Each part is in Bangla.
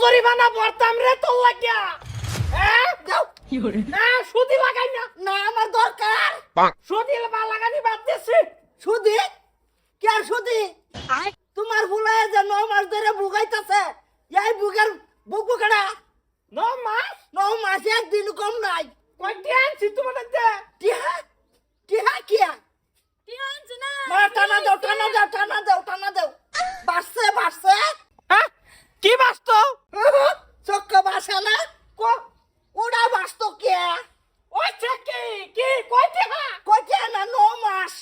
জরিমানা ভরতাম রে তোর লাগিয়া। যাও সুদি লাগাই না। না আমার দরকার। সুদি লাগানি বাদ দিছি। সুদি কি আর সুদি? তোমার ভুলায় যে 9 মাস ধরে বুগাইতাছে, এই বুগের বুকু কেডা? 9 মাস 9 মাস একদিন কম নাই। কয়টি আনছি তোমার দে। টিহা টিহা কিয়া? মা টানা দাও টানা দাও টানা দাও টানা দাও। বাসছে বাসছে। হ্যাঁ কি বাস্ত? চক্ক বাসা না কো ওটা বাসতো কে? ওই কি কি কয়টি হা? কইতে না 9 মাস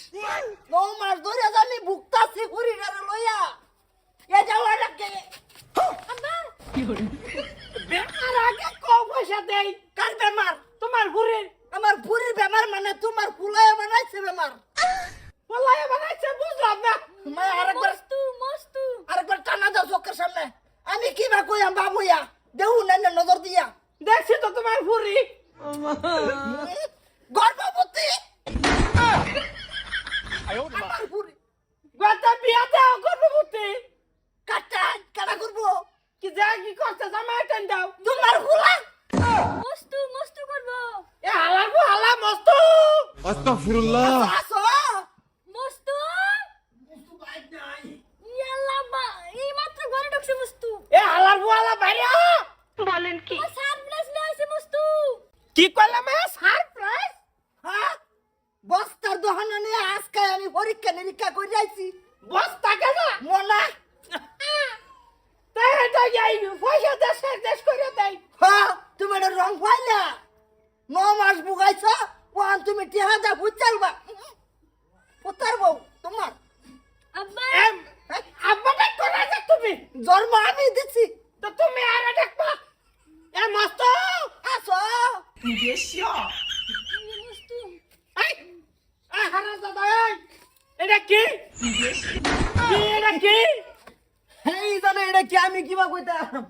9 মাস ধরে জানি ভুগতাছি পুরিটারে লইয়া। এ যাওয়া লাগে বেকার আগে কম পয়সা দেই। কার বেমার? তোমার ঘুরে আমার পুরির বেমার মানে তোমার ফুলায় বানাইছে বেমার। বলাই বানাইছে বুঝলাম না। মা আরেকবার টানা দাও চোখের সামনে। আমি কি বা কইয়াম বাবুয়া দেউ না নজর দিয়া। দেখছি তো তোমার ঘুরি। গর্ভবতী আমার পুরি গতা বিয়া দাও গর্ভবতী। কাটা কাটা করবো কি যা কি করতে জামাই টান দাও। তোমার ফুলা এ হালার গো হালা মস্ত। আস্তাগফিরুল্লাহ। আসো এ হালার গো হালা বাইরে কি কইলা মে সারপ্রাইজ? হ্যাঁ বস্তার দহন নিয়ে আজকে আমি পরীক্ষা নিরীক্ষা করে যাইছি। বস্তা কেন? মনা তাই এটা যাই পয়সা দেশ করে দেই। হ্যাঁ তুমি এটা রং পাইলা 9 মাস বুগাইছ ওয়ান তুমি টিহা দা বুঝালবা পুতার বউ তোমার এম আব্বাটা করে যা তুমি। জন্ম আমি দিছি। তো তুমি আর দেখবা এ মস্ত। আসো এই এই হারা দাদা এই এটা কি এটা কি? এই জানে এটা কি আমি কিবা কইতাম?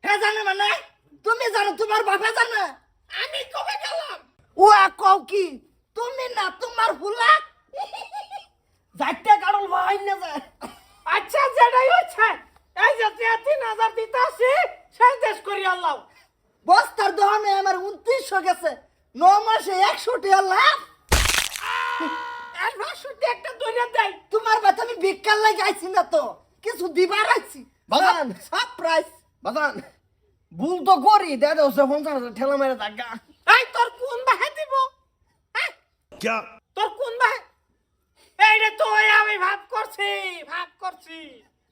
হে জানে মানে তুমি জানো তোমার বাপে জানে? আমি কবে গেলাম? ও কও কি তুমি না তোমার ফুলা যাইতে কারণ ভাই না যায়। আচ্ছা যেটাই হচ্ছে এই যে 3000 দিতাছি সেই দেশ করি আল্লাহ। বস্তার দহনে আমার 2900 গেছে 9 মাসে 100 টাকা লাভ। আর ভাষুতে একটা ধরে দেয়। তোমার বাচ্চা আমি ভিক্ষার লাগে আইছি না তো কিছু দিবার আইছি। বাজান। সারপ্রাইজ বাজান ভুল তো করি দে দাও 50,000 ঠেলা মেরে দাগা। এই তোর কোন বাহে দিব? হ্যাঁ তোর কোন বাহে? এইটা তো আমি ভাব করছি।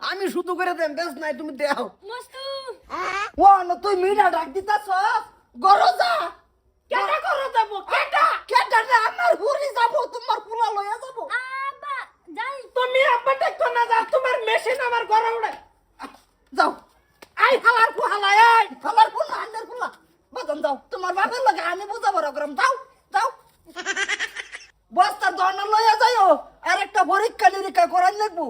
আমি শুধু করে দেন বেশ নাই তুমি দেও ও না তুই মিরা ডাক দিতাছ গরজা কেটা করে দেব কেটা? কেটা না আমার হুরি যাব তোমার ফুলা লইয়া যাব। তুমি আব্বা দেখো না যা তোমার মেশিন আমার ঘরে উড়ে। যাও আই হালার কুহালা এই ফালার ফুলা আন্দার ফুলা বাদন যাও তোমার বাপের লাগে আমি বুঝাবো রকম যাও যাও বস্তার দহন লইয়া যাইও আর একটা পরীক্ষা নিরীক্ষা করাই লাগবো।